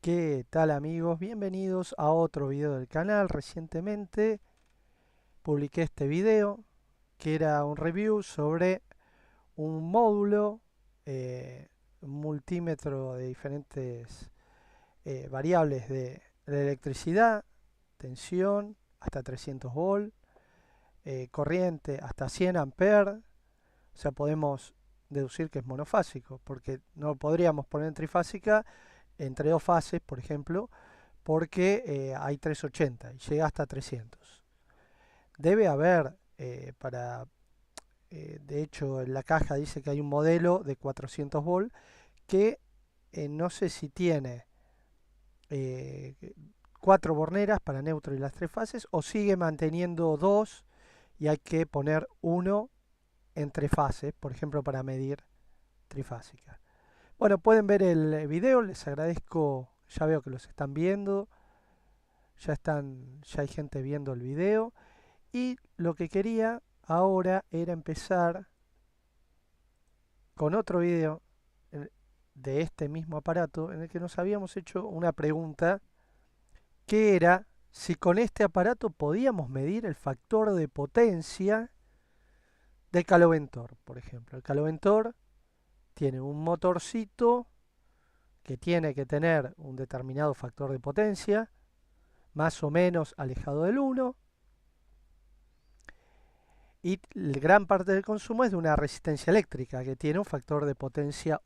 ¿Qué tal amigos? Bienvenidos a otro video del canal. Recientemente publiqué este video que era un review sobre un módulo multímetro de diferentes variables de electricidad, tensión hasta 300 volt, corriente hasta 100 amperes. O sea, podemos deducir que es monofásico porque no podríamos poner en trifásica entre dos fases, por ejemplo, porque hay 380 y llega hasta 300. Debe haber de hecho en la caja dice que hay un modelo de 400 volt que no sé si tiene eh, cuatro borneras para neutro y las tres fases o sigue manteniendo dos y hay que poner uno entre fases, por ejemplo para medir trifásica. Bueno, pueden ver el video, les agradezco, ya veo que los están viendo, ya hay gente viendo el video. Y lo que quería ahora era empezar con otro video de este mismo aparato en el que nos habíamos hecho una pregunta que era si con este aparato podíamos medir el factor de potencia del caloventor, por ejemplo. El caloventor tiene un motorcito que tiene que tener un determinado factor de potencia, más o menos alejado del uno, y gran parte del consumo es de una resistencia eléctrica que tiene un factor de potencia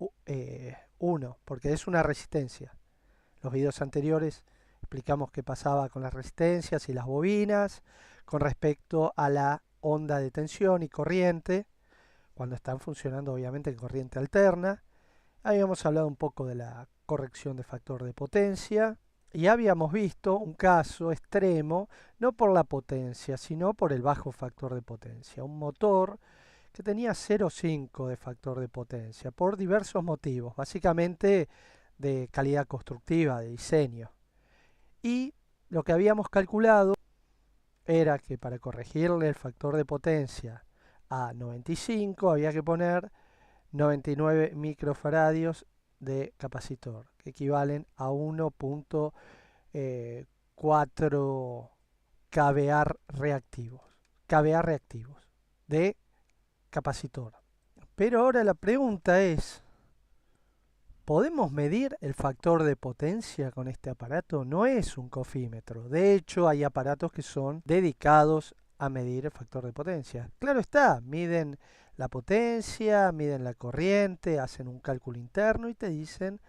1, porque es una resistencia. Los videos anteriores explicamos qué pasaba con las resistencias y las bobinas con respecto a la onda de tensión y corriente, cuando están funcionando obviamente en corriente alterna. Habíamos hablado un poco de la corrección de factor de potencia y habíamos visto un caso extremo, no por la potencia, sino por el bajo factor de potencia. Un motor que tenía 0,5 de factor de potencia por diversos motivos, básicamente de calidad constructiva, de diseño. Y lo que habíamos calculado era que para corregirle el factor de potencia a 95 había que poner 99 microfaradios de capacitor, que equivalen a 1.4 kVA reactivos de capacitor. Pero ahora la pregunta es, ¿podemos medir el factor de potencia con este aparato? No es un cofímetro. De hecho, hay aparatos que son dedicados a medir el factor de potencia. Claro está, miden la potencia, miden la corriente, hacen un cálculo interno y te dicen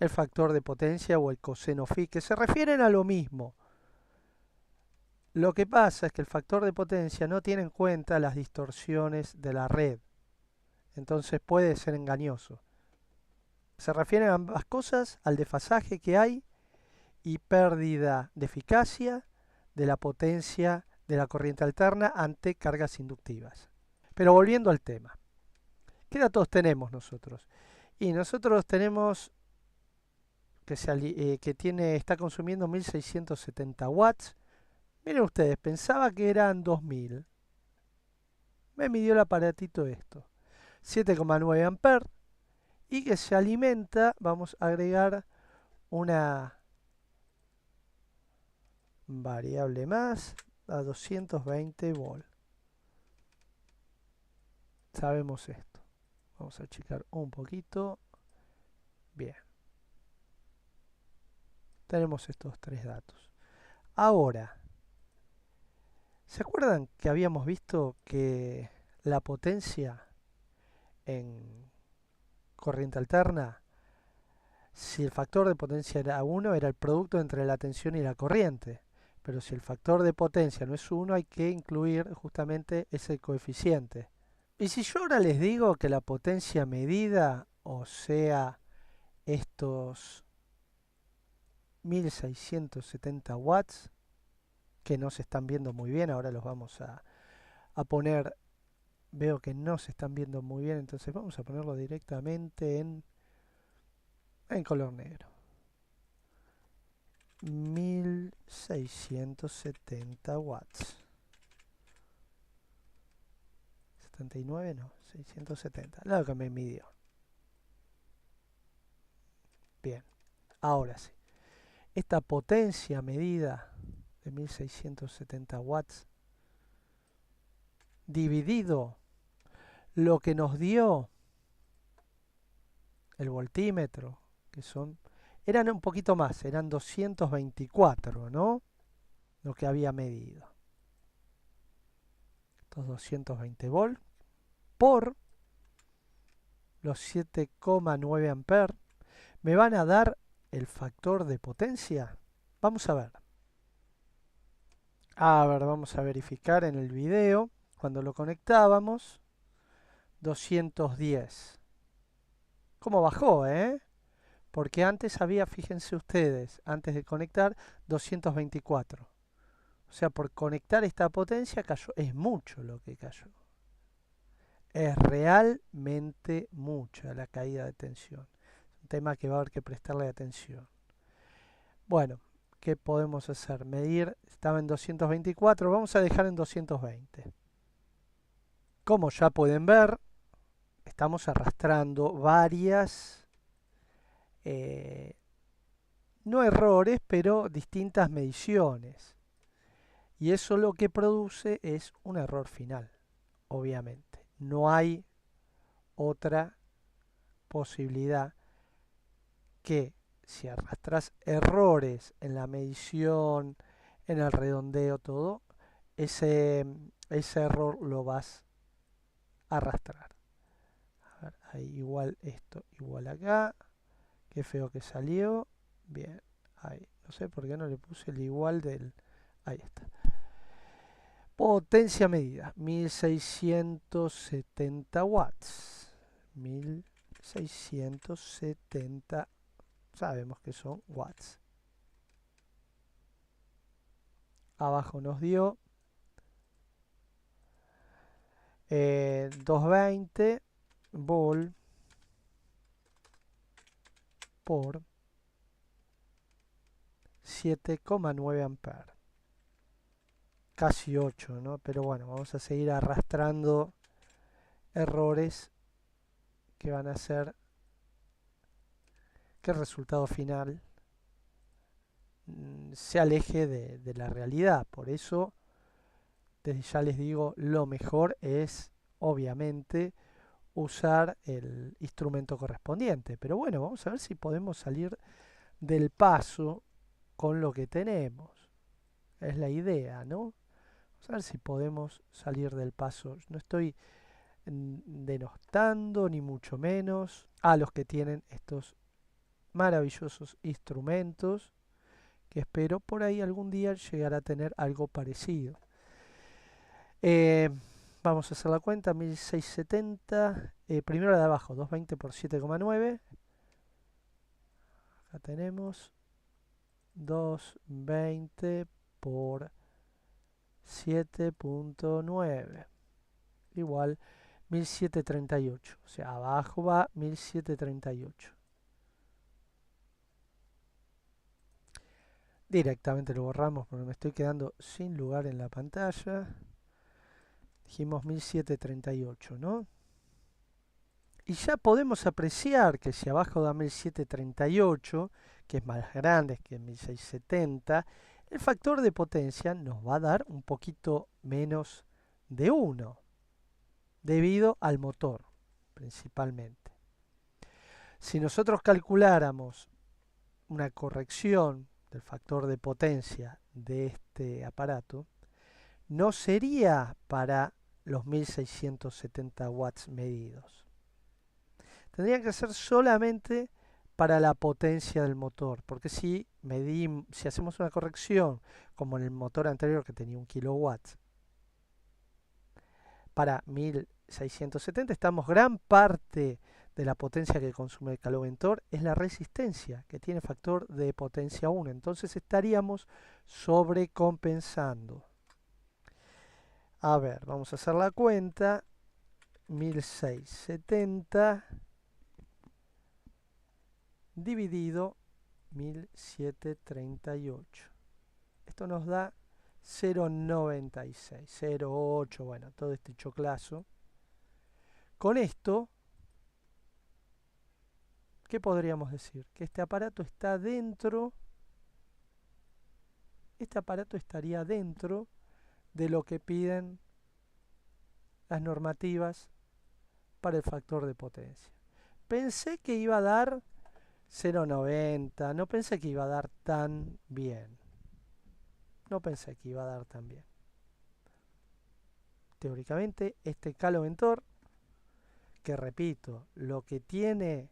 el factor de potencia o el coseno phi, que se refieren a lo mismo. Lo que pasa es que el factor de potencia no tiene en cuenta las distorsiones de la red, entonces puede ser engañoso. Se refieren a ambas cosas, al desfasaje que hay y pérdida de eficacia de la potencia de la corriente alterna ante cargas inductivas. Pero volviendo al tema, ¿qué datos tenemos nosotros? Y nosotros tenemos que está consumiendo 1670 watts. Miren ustedes, pensaba que eran 2000. Me midió el aparatito esto. 7,9 amperes y que se alimenta, vamos a agregar una variable más a 220 volt. Sabemos esto. Vamos a achicar un poquito. Bien. Tenemos estos tres datos. Ahora, ¿se acuerdan que habíamos visto que la potencia en corriente alterna, si el factor de potencia era 1, era el producto entre la tensión y la corriente? Pero si el factor de potencia no es 1, hay que incluir justamente ese coeficiente. Y si yo ahora les digo que la potencia medida, o sea, estos 1670 watts, que no se están viendo muy bien, ahora los vamos a poner, veo que no se están viendo muy bien, entonces vamos a ponerlo directamente en color negro. 1670 watts. 79 no, 670, lo que me midió. Bien, ahora sí. esta potencia medida de 1670 watts dividido lo que nos dio el voltímetro, que eran un poquito más, eran 224, ¿no? Lo que había medido. Estos 220 volts por los 7,9 amperes me van a dar el factor de potencia. Vamos a ver. A ver, vamos a verificar en el video. Cuando lo conectábamos, 210. ¿Cómo bajó, Porque antes había, fíjense ustedes, antes de conectar, 224. O sea, por conectar esta potencia cayó. Es mucho lo que cayó. Es realmente mucha la caída de tensión. Es un tema que va a haber que prestarle atención. Bueno, ¿qué podemos hacer? Medir, estaba en 224, vamos a dejar en 220. Como ya pueden ver, estamos arrastrando varias, no errores, pero distintas mediciones. Y eso lo que produce es un error final, obviamente. No hay otra posibilidad que si arrastras errores en la medición, en el redondeo, todo, ese error lo vas a arrastrar. A ver, ahí igual esto, igual acá. Qué feo que salió. Bien, ahí. No sé por qué no le puse el igual del... Ahí está. Potencia medida, 1670 watts. 1670, sabemos que son watts. Abajo nos dio 220 volt por 7,9 amperes. Casi 8, ¿no? Pero bueno, vamos a seguir arrastrando errores que van a hacer que el resultado final se aleje de la realidad. Por eso, desde ya les digo, lo mejor es, obviamente, usar el instrumento correspondiente. Pero bueno, vamos a ver si podemos salir del paso con lo que tenemos. Es la idea, ¿no? Vamos a ver si podemos salir del paso. No estoy denostando, ni mucho menos, a los que tienen estos maravillosos instrumentos, que espero por ahí algún día llegar a tener algo parecido. Eh, Vamos a hacer la cuenta, 1670, primero la de abajo, 220 por 7,9. Acá tenemos 220 por 7,9 igual 1738. O sea, abajo va 1738. Directamente lo borramos porque me estoy quedando sin lugar en la pantalla. Dijimos 1738, ¿no? Y ya podemos apreciar que si abajo da 1738, que es más grande que 1670, el factor de potencia nos va a dar un poquito menos de 1, debido al motor, principalmente. Si nosotros calculáramos una corrección del factor de potencia de este aparato, no sería para los 1670 watts medidos. Tendrían que ser solamente para la potencia del motor, porque si hacemos una corrección como en el motor anterior que tenía 1 kilowatt para 1670, estamos gran parte de la potencia que consume el caloventor es la resistencia, que tiene factor de potencia 1. Entonces estaríamos sobrecompensando. A ver, vamos a hacer la cuenta. 1670 dividido 1738. Esto nos da 0,96, 0,8, bueno, todo este choclazo. Con esto, ¿qué podríamos decir? Que este aparato está dentro este aparato estaría dentro de lo que piden las normativas para el factor de potencia. Pensé que iba a dar 0,90, no pensé que iba a dar tan bien. No pensé que iba a dar tan bien. Teóricamente, este caloventor, que repito, lo que tiene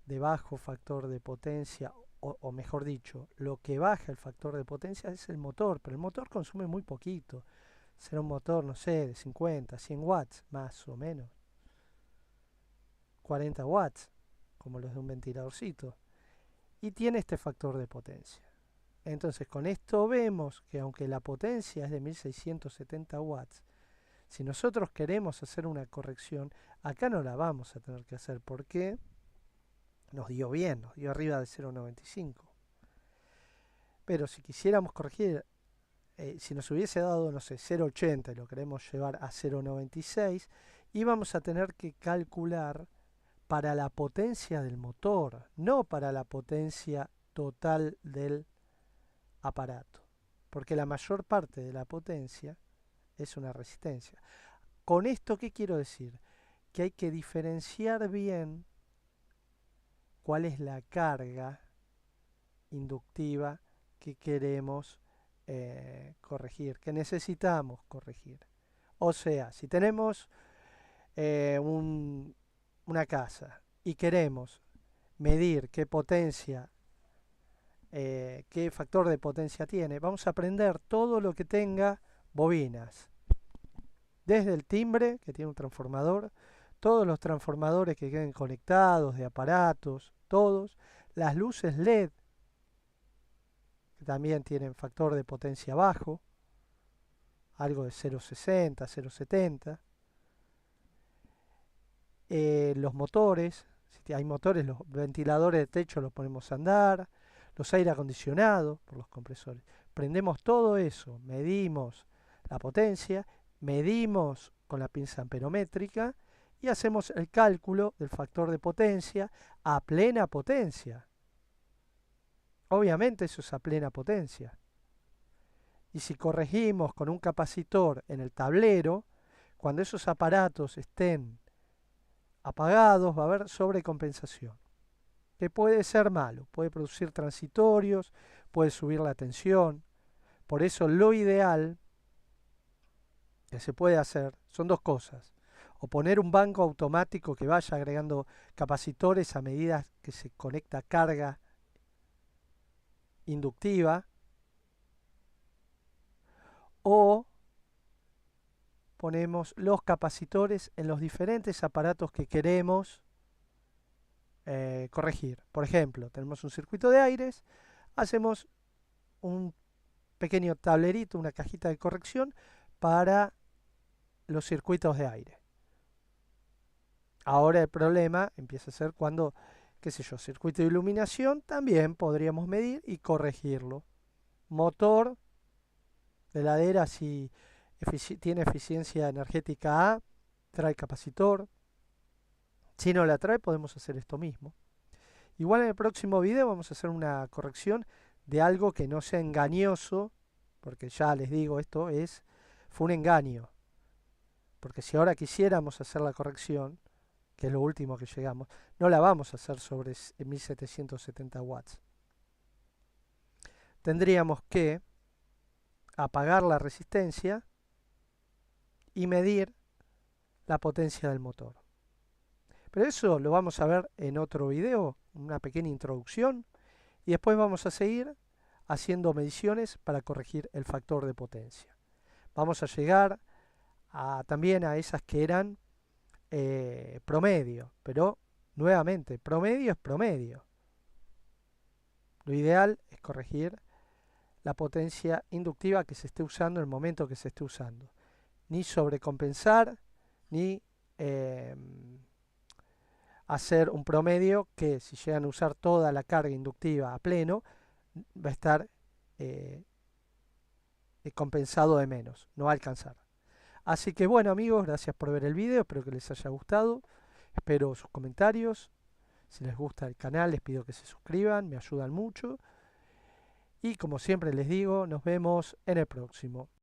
de bajo factor de potencia, o mejor dicho, lo que baja el factor de potencia es el motor, pero el motor consume muy poquito. Será un motor, no sé, de 50, 100 watts, más o menos. 40 watts, como los de un ventiladorcito. Y tiene este factor de potencia. Entonces, con esto vemos que aunque la potencia es de 1670 watts, si nosotros queremos hacer una corrección, acá no la vamos a tener que hacer porque nos dio bien, nos dio arriba de 0,95. Pero si quisiéramos corregir, si nos hubiese dado, no sé, 0,80 y lo queremos llevar a 0,96, íbamos a tener que calcular para la potencia del motor, no para la potencia total del aparato. Porque la mayor parte de la potencia es una resistencia. Con esto, ¿qué quiero decir? Que hay que diferenciar bien cuál es la carga inductiva que queremos corregir, que necesitamos corregir. O sea, si tenemos una casa y queremos medir qué potencia, qué factor de potencia tiene, vamos a prender todo lo que tenga bobinas. Desde el timbre, que tiene un transformador, todos los transformadores que queden conectados, de aparatos, todos, las luces LED, que también tienen factor de potencia bajo, algo de 0,60, 0,70, los motores, si hay motores, los ventiladores de techo los ponemos a andar, los aire acondicionados por los compresores. Prendemos todo eso, medimos la potencia, medimos con la pinza amperométrica y hacemos el cálculo del factor de potencia a plena potencia. Obviamente eso es a plena potencia. Y si corregimos con un capacitor en el tablero, cuando esos aparatos estén apagados va a haber sobrecompensación, que puede ser malo, puede producir transitorios, puede subir la tensión. Por eso lo ideal que se puede hacer son dos cosas: o poner un banco automático que vaya agregando capacitores a medida que se conecta carga inductiva, o ponemos los capacitores en los diferentes aparatos que queremos corregir. Por ejemplo, tenemos un circuito de aires, hacemos un pequeño tablerito, una cajita de corrección para los circuitos de aire. Ahora el problema empieza a ser cuando, qué sé yo, circuito de iluminación, también podríamos medir y corregirlo. Motor de heladera, si tiene eficiencia energética A, trae capacitor. Si no la trae, podemos hacer esto mismo. Igual en el próximo video vamos a hacer una corrección de algo que no sea engañoso, porque ya les digo, fue un engaño. Porque si ahora quisiéramos hacer la corrección, que es lo último que llegamos, no la vamos a hacer sobre 1770 watts. Tendríamos que apagar la resistencia y medir la potencia del motor. Pero eso lo vamos a ver en otro video, una pequeña introducción, y después vamos a seguir haciendo mediciones para corregir el factor de potencia. Vamos a llegar también a esas que eran promedio, pero nuevamente, promedio es promedio. Lo ideal es corregir la potencia inductiva que se esté usando en el momento que se esté usando. Ni sobrecompensar, ni hacer un promedio que si llegan a usar toda la carga inductiva a pleno, va a estar compensado de menos, no va a alcanzar. Así que bueno amigos, gracias por ver el video, espero que les haya gustado, espero sus comentarios, si les gusta el canal les pido que se suscriban, me ayudan mucho. Y como siempre les digo, nos vemos en el próximo.